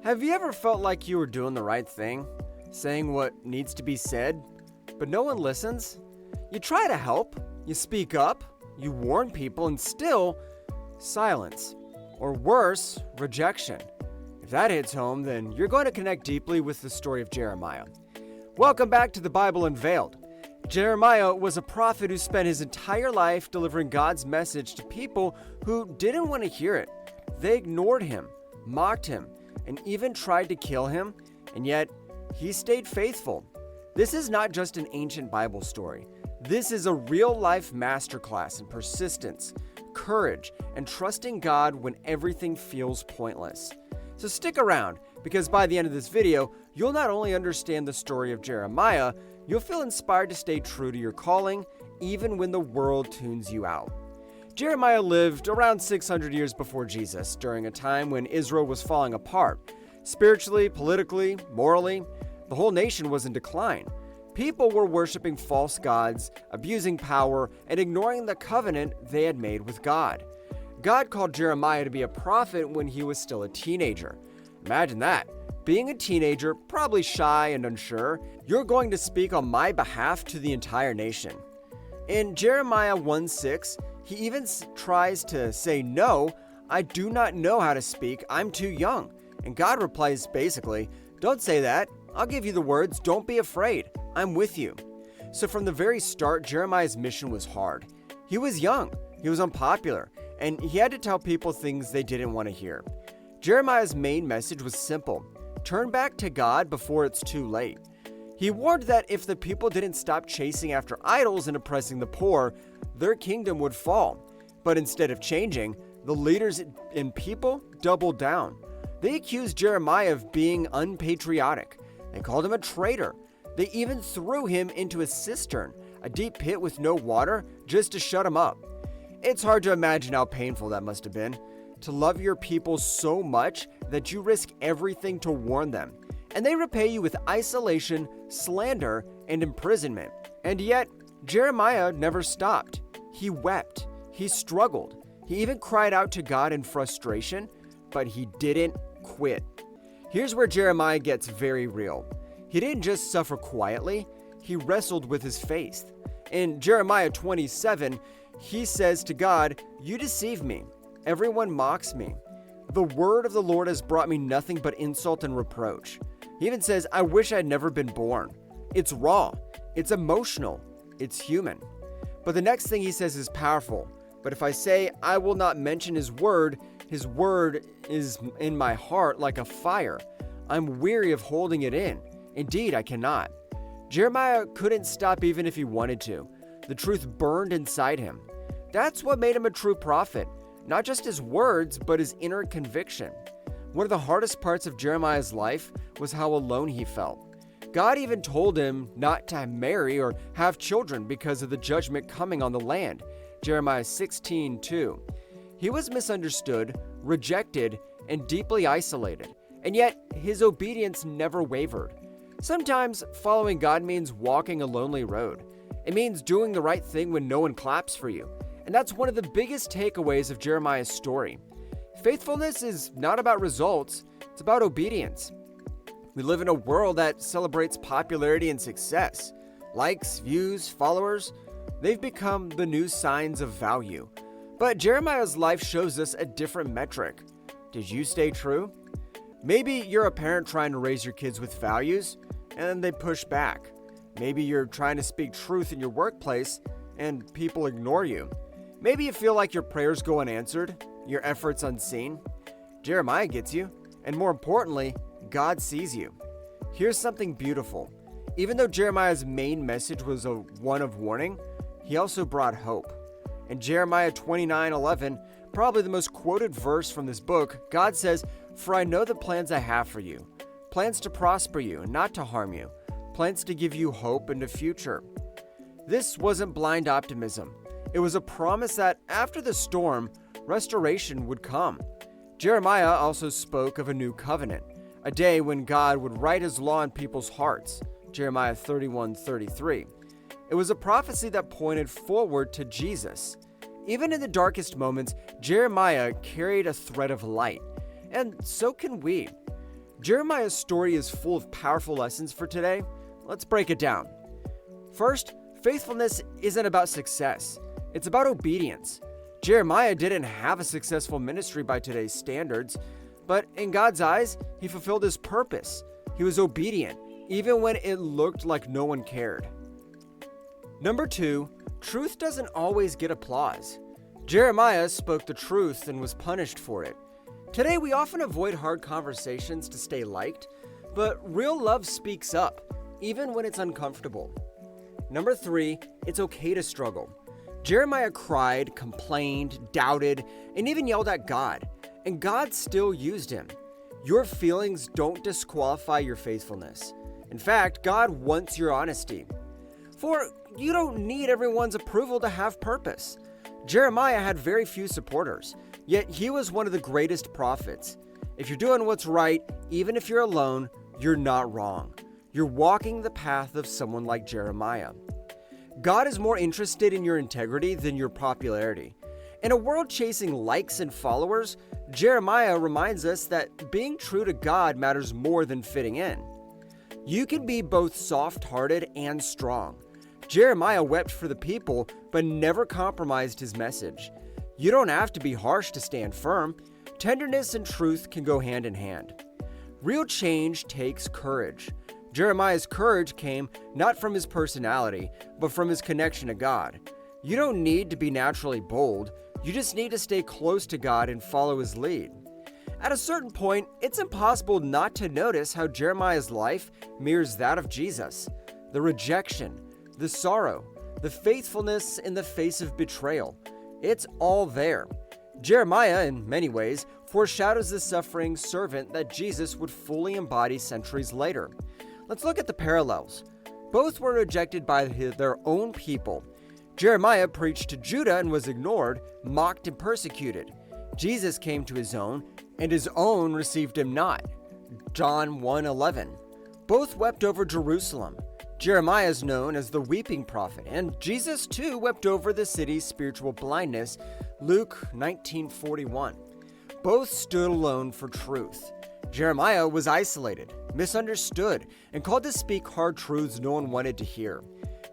Have you ever felt like you were doing the right thing, saying what needs to be said, but no one listens? You try to help, you speak up, you warn people, and still, silence. Or worse, rejection. If that hits home, then you're going to connect deeply with the story of Jeremiah. Welcome back to the Bible Unveiled. Jeremiah was a prophet who spent his entire life delivering God's message to people who didn't want to hear it. They ignored him, mocked him, and even tried to kill him, and yet he stayed faithful. This is not just an ancient Bible story. This is a real-life masterclass in persistence, courage, and trusting God when everything feels pointless. So stick around, because by the end of this video, you'll not only understand the story of Jeremiah, you'll feel inspired to stay true to your calling, even when the world tunes you out. Jeremiah lived around 600 years before Jesus, during a time when Israel was falling apart. Spiritually, politically, morally, the whole nation was in decline. People were worshiping false gods, abusing power, and ignoring the covenant they had made with God. God called Jeremiah to be a prophet when he was still a teenager. Imagine that. Being a teenager, probably shy and unsure, you're going to speak on my behalf to the entire nation. In Jeremiah 1:6, he even tries to say, "No, I do not know how to speak, I'm too young." And God replies basically, "Don't say that. I'll give you the words, don't be afraid. I'm with you." So from the very start, Jeremiah's mission was hard. He was young, he was unpopular, and he had to tell people things they didn't want to hear. Jeremiah's main message was simple: turn back to God before it's too late. He warned that if the people didn't stop chasing after idols and oppressing the poor, their kingdom would fall. But instead of changing, the leaders and people doubled down. They accused Jeremiah of being unpatriotic. They called him a traitor. They even threw him into a cistern, a deep pit with no water, just to shut him up. It's hard to imagine how painful that must have been, to love your people so much that you risk everything to warn them. And they repay you with isolation, slander, and imprisonment. And yet, Jeremiah never stopped. He wept. He struggled. He even cried out to God in frustration, but he didn't quit. Here's where Jeremiah gets very real. He didn't just suffer quietly, he wrestled with his faith. In Jeremiah 27, he says to God, "You deceive me. Everyone mocks me. The word of the Lord has brought me nothing but insult and reproach." He even says, "I wish I'd never been born." It's raw. It's emotional. It's human. But the next thing he says is powerful. "But if I say I will not mention his word is in my heart like a fire. I'm weary of holding it in. Indeed, I cannot." Jeremiah couldn't stop even if he wanted to. The truth burned inside him. That's what made him a true prophet. Not just his words, but his inner conviction. One of the hardest parts of Jeremiah's life was how alone he felt. God even told him not to marry or have children because of the judgment coming on the land. Jeremiah 16:2. He was misunderstood, rejected, and deeply isolated. And yet, his obedience never wavered. Sometimes following God means walking a lonely road. It means doing the right thing when no one claps for you. And that's one of the biggest takeaways of Jeremiah's story. Faithfulness is not about results, it's about obedience. We live in a world that celebrates popularity and success. Likes, views, followers, they've become the new signs of value. But Jeremiah's life shows us a different metric. Did you stay true? Maybe you're a parent trying to raise your kids with values, and they push back. Maybe you're trying to speak truth in your workplace, and people ignore you. Maybe you feel like your prayers go unanswered, your efforts unseen. Jeremiah gets you, and more importantly, God sees you. Here's something beautiful. Even though Jeremiah's main message was one of warning, he also brought hope. In Jeremiah 29:11, probably the most quoted verse from this book, God says, "For I know the plans I have for you, plans to prosper you and not to harm you, plans to give you hope and a future." This wasn't blind optimism. It was a promise that after the storm, restoration would come. Jeremiah also spoke of a new covenant, a day when God would write his law in people's hearts. Jeremiah 31:33. It was a prophecy that pointed forward to Jesus. Even in the darkest moments, Jeremiah carried a thread of light, and so can we. Jeremiah's story is full of powerful lessons for today. Let's break it down. First, faithfulness isn't about success. It's about obedience. Jeremiah didn't have a successful ministry by today's standards, but in God's eyes, he fulfilled his purpose. He was obedient, even when it looked like no one cared. Number 2, truth doesn't always get applause. Jeremiah spoke the truth and was punished for it. Today, we often avoid hard conversations to stay liked, but real love speaks up, even when it's uncomfortable. Number 3, it's okay to struggle. Jeremiah cried, complained, doubted, and even yelled at God, and God still used him. Your feelings don't disqualify your faithfulness. In fact, God wants your honesty. For you don't need everyone's approval to have purpose. Jeremiah had very few supporters, yet he was one of the greatest prophets. If you're doing what's right, even if you're alone, you're not wrong. You're walking the path of someone like Jeremiah. God is more interested in your integrity than your popularity. In a world chasing likes and followers, Jeremiah reminds us that being true to God matters more than fitting in. You can be both soft-hearted and strong. Jeremiah wept for the people, but never compromised his message. You don't have to be harsh to stand firm. Tenderness and truth can go hand in hand. Real change takes courage. Jeremiah's courage came not from his personality, but from his connection to God. You don't need to be naturally bold. You just need to stay close to God and follow his lead. At a certain point, it's impossible not to notice how Jeremiah's life mirrors that of Jesus. The rejection, the sorrow, the faithfulness in the face of betrayal. It's all there. Jeremiah, in many ways, foreshadows the suffering servant that Jesus would fully embody centuries later. Let's look at the parallels. Both were rejected by their own people. Jeremiah preached to Judah and was ignored, mocked and persecuted. Jesus came to his own, and his own received him not. John 1:11. Both wept over Jerusalem. Jeremiah is known as the weeping prophet, and Jesus too wept over the city's spiritual blindness. Luke 19:41. Both stood alone for truth. Jeremiah was isolated, misunderstood, and called to speak hard truths no one wanted to hear.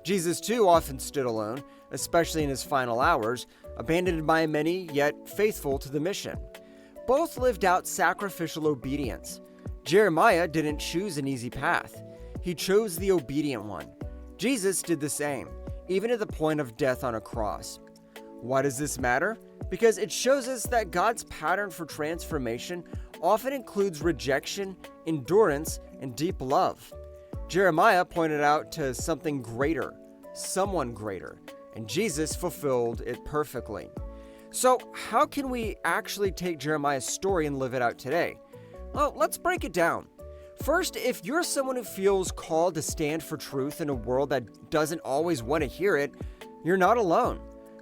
Jesus too often stood alone, especially in his final hours, abandoned by many, yet faithful to the mission. Both lived out sacrificial obedience. Jeremiah didn't choose an easy path. He chose the obedient one. Jesus did the same, even at the point of death on a cross. Why does this matter? Because it shows us that God's pattern for transformation often includes rejection, endurance, and deep love. Jeremiah pointed out to something greater, someone greater, and Jesus fulfilled it perfectly. So, how can we actually take Jeremiah's story and live it out today? Well, let's break it down. First, if you're someone who feels called to stand for truth in a world that doesn't always want to hear it, you're not alone.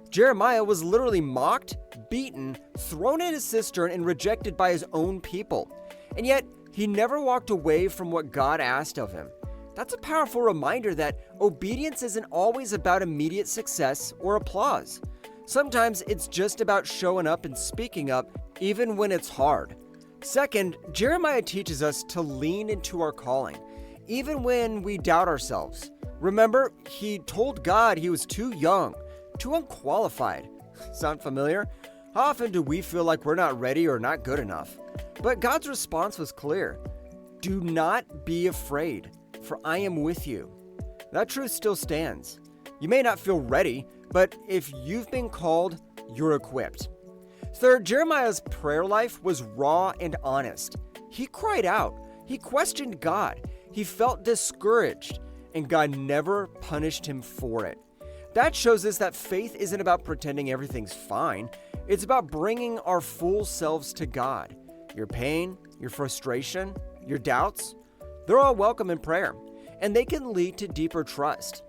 Jeremiah was literally mocked, beaten, thrown in a cistern, and rejected by his own people. And yet, he never walked away from what God asked of him. That's a powerful reminder that obedience isn't always about immediate success or applause. Sometimes it's just about showing up and speaking up, even when it's hard. Second, Jeremiah teaches us to lean into our calling, even when we doubt ourselves. Remember, he told God he was too young, too unqualified. Sound familiar? How often do we feel like we're not ready or not good enough? But God's response was clear. Do not be afraid, for I am with you. That truth still stands. You may not feel ready, but if you've been called, you're equipped. Third, Jeremiah's prayer life was raw and honest. He cried out. He questioned God. He felt discouraged, and God never punished him for it. That shows us that faith isn't about pretending everything's fine. It's about bringing our full selves to God. Your pain, your frustration, your doubts, they're all welcome in prayer, and they can lead to deeper trust.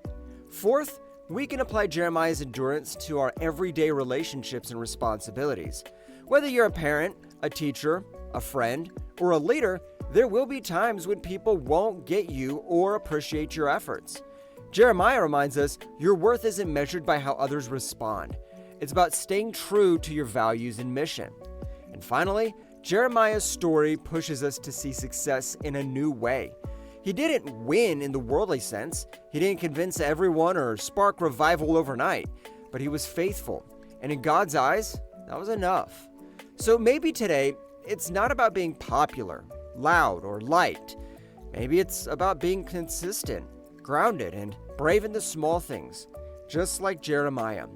Fourth, we can apply Jeremiah's endurance to our everyday relationships and responsibilities. Whether you're a parent, a teacher, a friend, or a leader, there will be times when people won't get you or appreciate your efforts. Jeremiah reminds us your worth isn't measured by how others respond. It's about staying true to your values and mission. And finally, Jeremiah's story pushes us to see success in a new way. He didn't win in the worldly sense. He didn't convince everyone or spark revival overnight, but he was faithful. And in God's eyes, that was enough. So maybe today, it's not about being popular, loud, or liked. Maybe it's about being consistent, grounded, and brave in the small things, just like Jeremiah.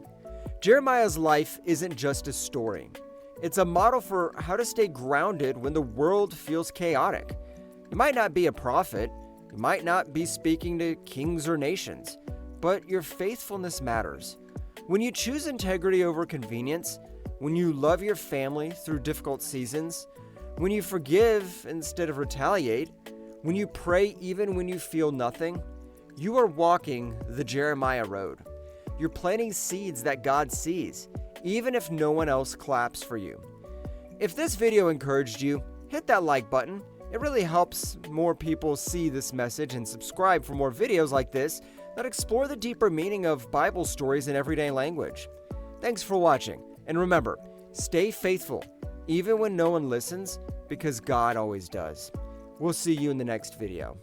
Jeremiah's life isn't just a story. It's a model for how to stay grounded when the world feels chaotic. You might not be a prophet, you might not be speaking to kings or nations, but your faithfulness matters. When you choose integrity over convenience, when you love your family through difficult seasons, when you forgive instead of retaliate, when you pray even when you feel nothing, you are walking the Jeremiah road. You're planting seeds that God sees, even if no one else claps for you. If this video encouraged you, hit that like button. It really helps more people see this message and subscribe for more videos like this that explore the deeper meaning of Bible stories in everyday language. Thanks for watching, and remember, stay faithful, even when no one listens, because God always does. We'll see you in the next video.